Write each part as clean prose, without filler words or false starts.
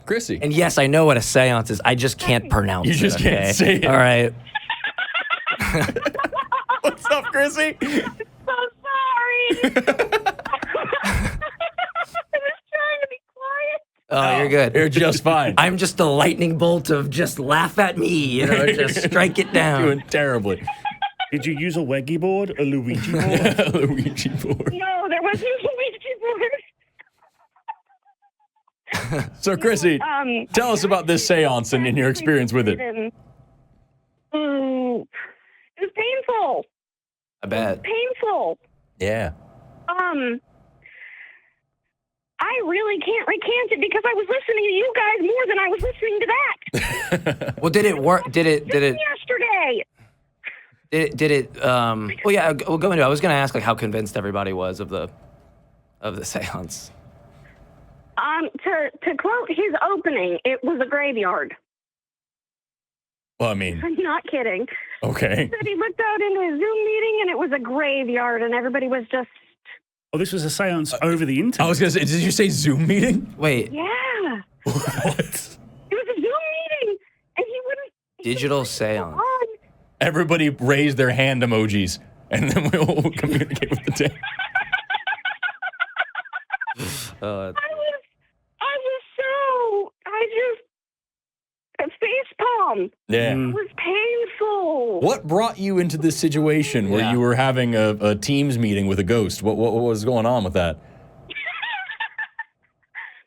Chrissy. And yes, I know what a seance is. I just can't pronounce it. You just can't say it. All right. What's up, Chrissy? So sorry. I was trying to be quiet. Oh, you're good. You're just fine. I'm just a lightning bolt of just laugh at me, just strike it down. Doing terribly. Did you use a Weggy board, a Luigi board? Luigi board. No, there wasn't a Luigi board. So, Chrissy, tell us about this seance and your experience with it. It was painful. I bet. Painful. Yeah. I really can't recant it because I was listening to you guys more than I was listening to that. Well, did it work? Did it? Yesterday. Did it? Well, yeah. We'll go into it. I was going to ask how convinced everybody was of the seance. To quote his opening, it was a graveyard. Well, I mean, I'm not kidding. okay. He said he looked out into a Zoom meeting and it was a graveyard and everybody was just. Oh, this was a seance over the internet. I was going to say, did you say Zoom meeting? Wait. Yeah. What? It was a Zoom meeting and he wouldn't. Digital seance. Everybody raise their hand emojis, and then we'll communicate with the day. Face palm. Yeah. It was painful. What brought you into this situation where you were having a Teams meeting with a ghost? What was going on with that?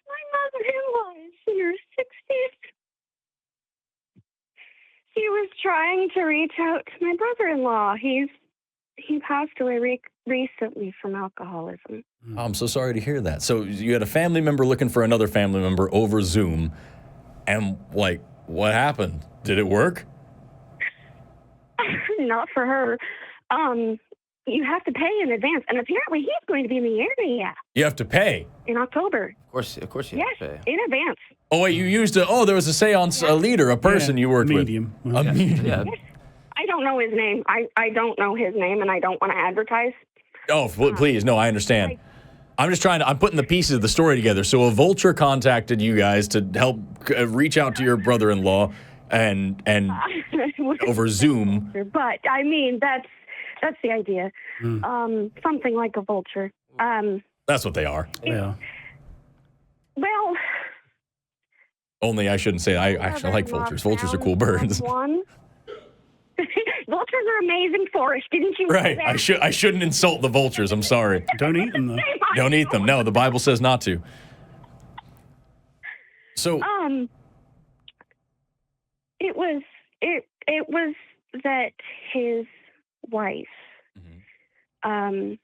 My mother-in-law is in her 60s. She was trying to reach out to my brother-in-law. He passed away recently from alcoholism. Oh, I'm so sorry to hear that. So you had a family member looking for another family member over Zoom, and what happened? Did it work? Not for her. You have to pay in advance, and apparently he's going to be in the area. You have to pay. In October. Of course you have to pay. In advance. Oh wait, you used there was a seance leader, a person you worked medium. with. A medium. Yeah. I don't know his name. I don't know his name, and I don't want to advertise. Oh, please, no, I understand. I'm putting the pieces of the story together. So a vulture contacted you guys to help reach out to your brother-in-law and over Zoom. But I mean, that's the idea. Something like a vulture. That's what they are. Yeah. Well, only I shouldn't say I actually like vultures. Vultures are cool birds. Vultures are amazing, Forrest. Didn't you? Right. I shouldn't insult the vultures. I'm sorry. Don't eat them though. Don't eat them. No, the Bible says not to. So. It was that his wife, her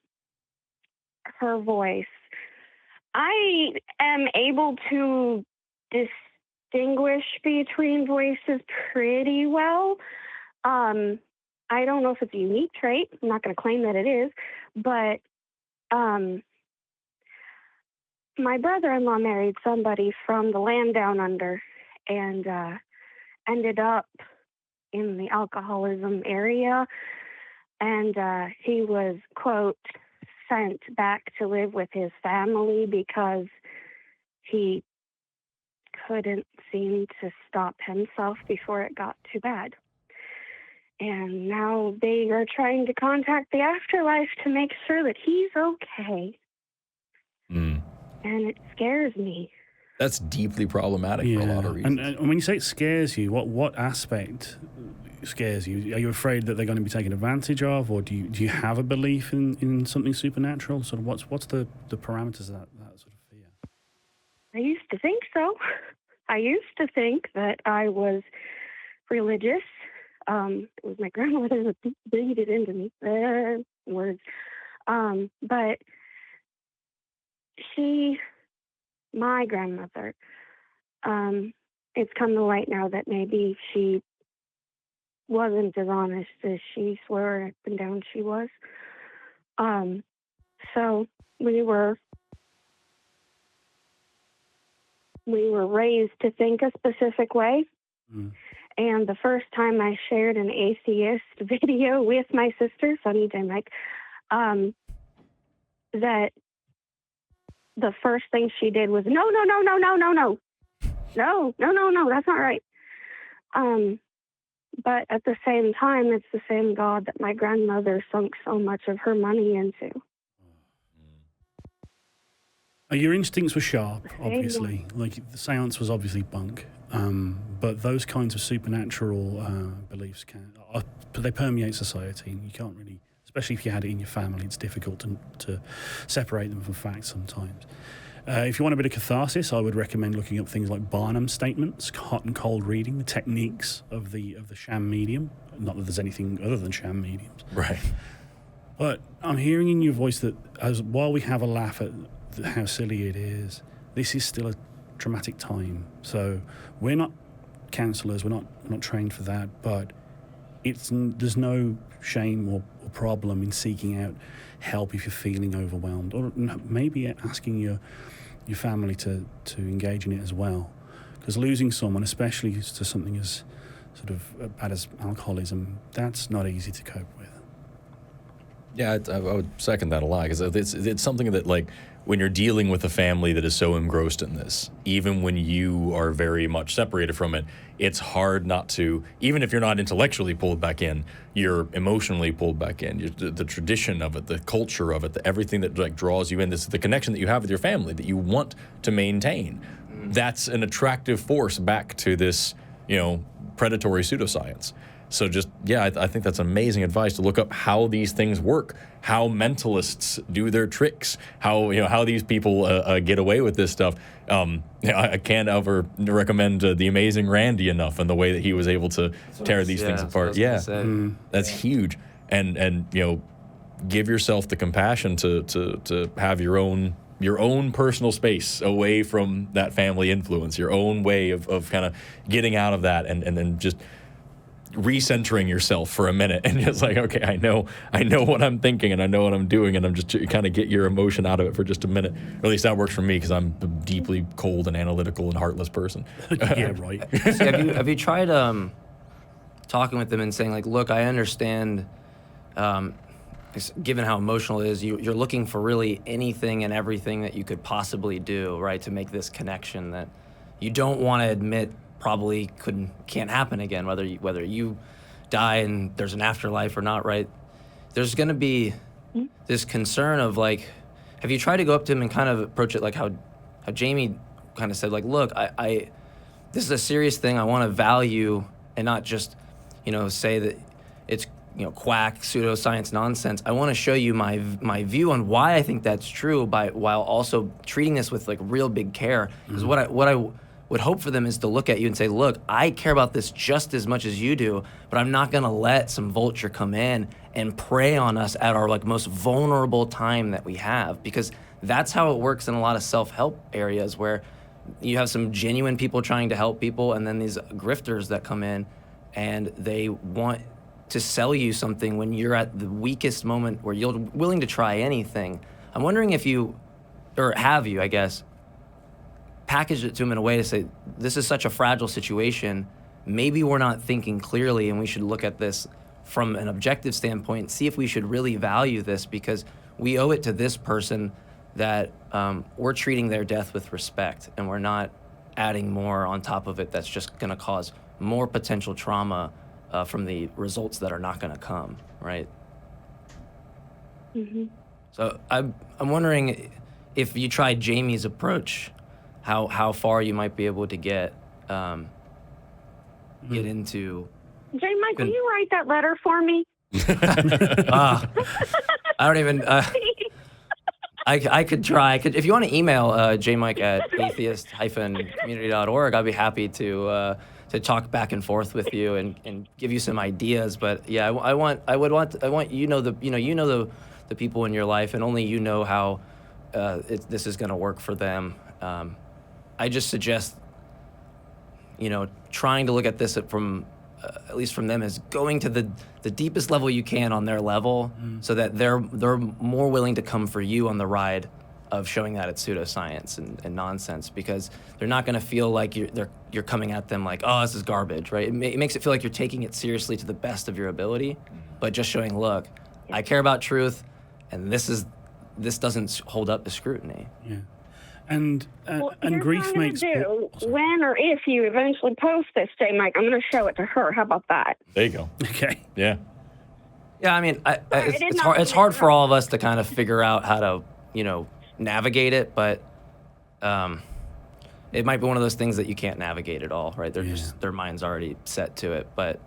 voice. I am able to distinguish between voices pretty well. I don't know if it's a unique trait. I'm not going to claim that it is, but my brother-in-law married somebody from the land down under and ended up in the alcoholism area. And he was, quote, sent back to live with his family because he couldn't seem to stop himself before it got too bad. And now they are trying to contact the afterlife to make sure that he's okay. And it scares me. That's deeply problematic for a lot of reasons. And when you say it scares you, what aspect scares you? Are you afraid that they're going to be taken advantage of, or do you have a belief in something supernatural? Sort of what's the parameters of that sort of fear? I used to think so. I used to think that I was religious. It was my grandmother that beat it into me. Words. But my grandmother, it's come to light now that maybe she wasn't as honest as she swore up and down she was. So we were raised to think a specific way. And the first time I shared an atheist video with my sister, Sunny Jmike, that the first thing she did was, no. no, that's not right. But at the same time, it's the same God that my grandmother sunk so much of her money into. Your instincts were sharp, obviously. Like, the seance was obviously bunk. But those kinds of supernatural beliefs they permeate society, and you can't really, especially if you had it in your family, it's difficult to separate them from facts sometimes. If you want a bit of catharsis, I would recommend looking up things like Barnum statements, hot and cold reading, the techniques of the sham medium. Not that there's anything other than sham mediums. Right. But I'm hearing in your voice that while we have a laugh at how silly it is, this is still a traumatic time. So we're not counselors, we're not trained for that, but there's no shame or problem in seeking out help if you're feeling overwhelmed, or maybe asking your family to engage in it as well. Because losing someone, especially to something as sort of bad as alcoholism, that's not easy to cope with. Yeah, I would second that a lot, because it's something that, like, when you're dealing with a family that is so engrossed in this, even when you are very much separated from it, it's hard not to, even if you're not intellectually pulled back in, you're emotionally pulled back in. The tradition of it, the culture of it, everything that, like, draws you in, the connection that you have with your family that you want to maintain, that's an attractive force back to this, predatory pseudoscience. So I think that's amazing advice to look up how these things work, how mentalists do their tricks, how these people get away with this stuff. I can't ever recommend The Amazing Randy enough, and the way that he was able to tear these things apart. That's huge. And give yourself the compassion to have your own personal space away from that family influence, your own way of kind of getting out of that, and then just recentering yourself for a minute and just like, okay, I know what I'm thinking and I know what I'm doing, and I'm just kind of get your emotion out of it for just a minute. Or at least that works for me, because I'm a deeply cold and analytical and heartless person. Yeah, right. So have you tried talking with them and saying, like, look, I understand, given how emotional it is, you're looking for really anything and everything that you could possibly do, right, to make this connection that you don't want to admit probably can't happen again, whether you die and there's an afterlife or not, right? There's going to be this concern of, like, have you tried to go up to him and kind of approach it like how Jamie kind of said, like, look, I this is a serious thing. I want to value and not just, say that it's, quack, pseudoscience nonsense. I want to show you my view on why I think that's true, while also treating this with, like, real big care. Because what I would hope for them is to look at you and say, look, I care about this just as much as you do, but I'm not going to let some vulture come in and prey on us at our, like, most vulnerable time that we have, because that's how it works in a lot of self-help areas, where you have some genuine people trying to help people, and then these grifters that come in and they want to sell you something when you're at the weakest moment where you're willing to try anything. I'm wondering if you, I guess, packaged it to him in a way to say, this is such a fragile situation, maybe we're not thinking clearly, and we should look at this from an objective standpoint, see if we should really value this, because we owe it to this person that we're treating their death with respect, and we're not adding more on top of it that's just going to cause more potential trauma from the results that are not going to come, right? Mm-hmm. So I'm wondering if you tried Jamie's approach, how far you might be able to get into. Jmike, will you write that letter for me? I don't even. I could try. If you want to email Jmike at atheist-community.org, I'd be happy to talk back and forth with you and give you some ideas. But yeah, I want the people in your life, and only you know how this is going to work for them. I just suggest, trying to look at this from, at least from them, as going to the deepest level you can on their level, so that they're more willing to come for you on the ride of showing that it's pseudoscience and nonsense, because they're not going to feel like you're coming at them like, oh, this is garbage, right? It makes it feel like you're taking it seriously to the best of your ability, but just showing, look, I care about truth, and this doesn't hold up to scrutiny. Yeah. And here's grief what I'm gonna makes do. sorry. When or if you eventually post this, Jmike, I'm going to show it to her. How about that? There you go. Okay. Yeah. Yeah, I mean, did it's not hard. It's mean hard to for all of us to kind of figure out how to, navigate it. But it might be one of those things that you can't navigate at all, right? They're just their mind's already set to it. But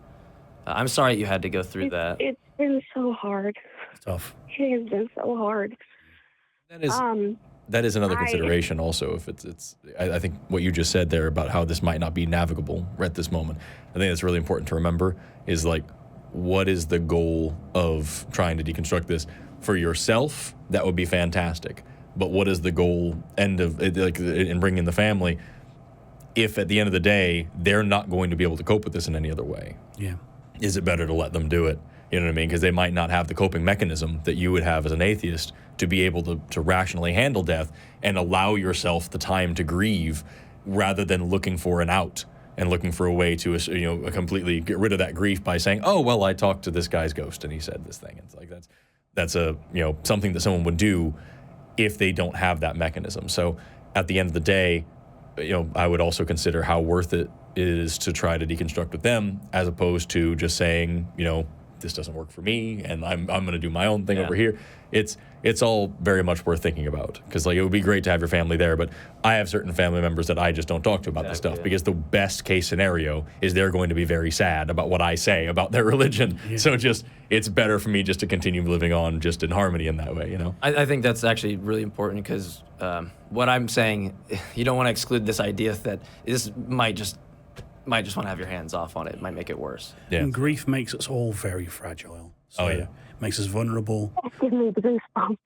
I'm sorry you had to go through that. It's been so hard. It's tough. It has been so hard. That is another I- consideration also. If I think what you just said there about how this might not be navigable at this moment, I think that's really important to remember is like, what is the goal of trying to deconstruct this? For yourself, that would be fantastic. But what is the goal end of it, like in bringing the family? If at the end of the day, they're not going to be able to cope with this in any other way. Yeah. Is it better to let them do it? You know what I mean? Because they might not have the coping mechanism that you would have as an atheist to be able to rationally handle death and allow yourself the time to grieve rather than looking for an out and looking for a way to, completely get rid of that grief by saying, oh, well, I talked to this guy's ghost and he said this thing. It's like that's a, something that someone would do if they don't have that mechanism. So at the end of the day, I would also consider how worth it is to try to deconstruct with them as opposed to just saying, this doesn't work for me and I'm going to do my own thing over here. It's all very much worth thinking about because it would be great to have your family there, but I have certain family members that I just don't talk to about this stuff because the best case scenario is they're going to be very sad about what I say about their religion. Yeah. So it's better for me just to continue living on just in harmony in that way, I think that's actually really important because what I'm saying, you don't want to exclude this idea that this might just want to have your hands off on it. It might make it worse. Yeah. And grief makes us all very fragile. So it makes us vulnerable. Give me the goosebumps.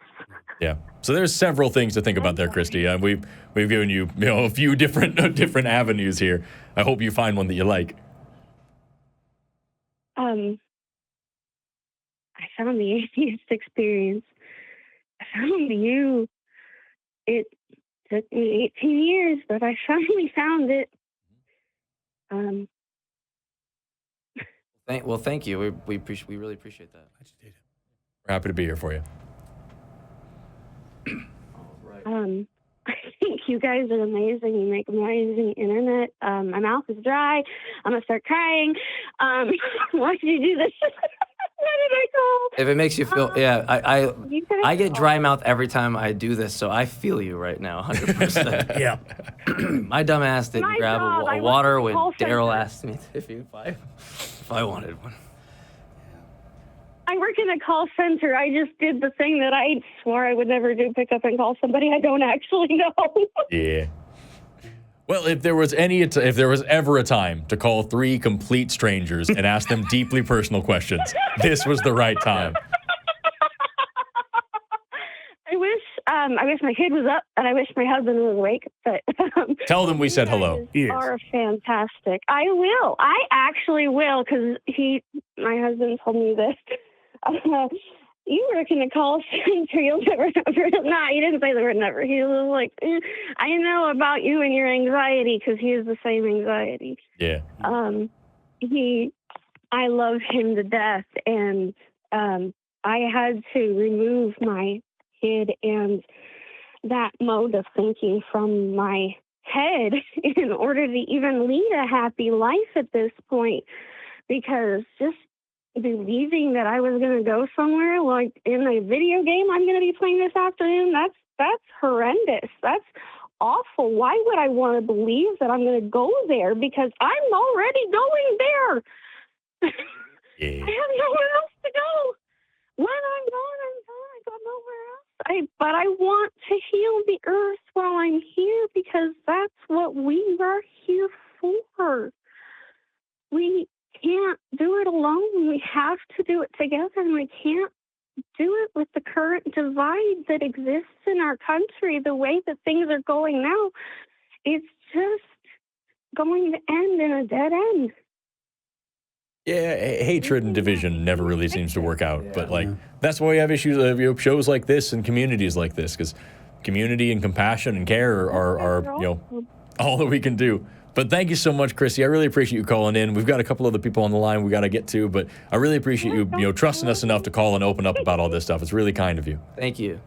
Yeah. So there's several things to think about there, Christy. We've given you, a few different avenues here. I hope you find one that you like. I found the atheist experience. I found you. It took me 18 years, but I finally found it. Thank you. We really appreciate that. We're happy to be here for you. I think you guys are amazing. You make amazing internet. My mouth is dry. I'm gonna start crying. Why did you do this? Why did I call? If it makes you feel, I get dry mouth every time I do this, so I feel you right now, 100%. Yeah. My dumb ass didn't My grab job, I a work water at the when call Daryl center. asked me if I wanted one. I work in a call center. I just did the thing that I swore I would never do, pick up and call somebody I don't actually know. Yeah. Well, if there was ever a time to call 3 complete strangers and ask them deeply personal questions, this was the right time. I wish my kid was up, and I wish my husband was awake. But Tell them we said hello. You guys are fantastic. I will. I actually will, because my husband told me this. You work in a call center, you'll never. Nah, he didn't say the word never. He was like, I know about you and your anxiety, because he has the same anxiety. Yeah. I love him to death, and I had to remove my kid and that mode of thinking from my head in order to even lead a happy life at this point, because just believing that I was going to go somewhere like in a video game I'm going to be playing this afternoon, that's horrendous. That's awful. Why would I want to believe that I'm going to go there? Because I'm already going there. Yeah. I have nowhere else to go. When I'm gone, I'm gone. I got nowhere else. But I want to heal the earth while I'm here, because that's what we are here for. We can't do it alone. We have to do it together, and we can't do it with the current divide that exists in our country. The way that things are going now, it's just going to end in a dead end. Yeah, hatred and division never really seems to work out. But that's why we have issues of shows like this and communities like this, because community and compassion and care are all that we can do. But thank you so much, Chrissy. I really appreciate you calling in. We've got a couple other people on the line we got to get to, but I really appreciate you trusting us enough to call and open up about all this stuff. It's really kind of you. Thank you.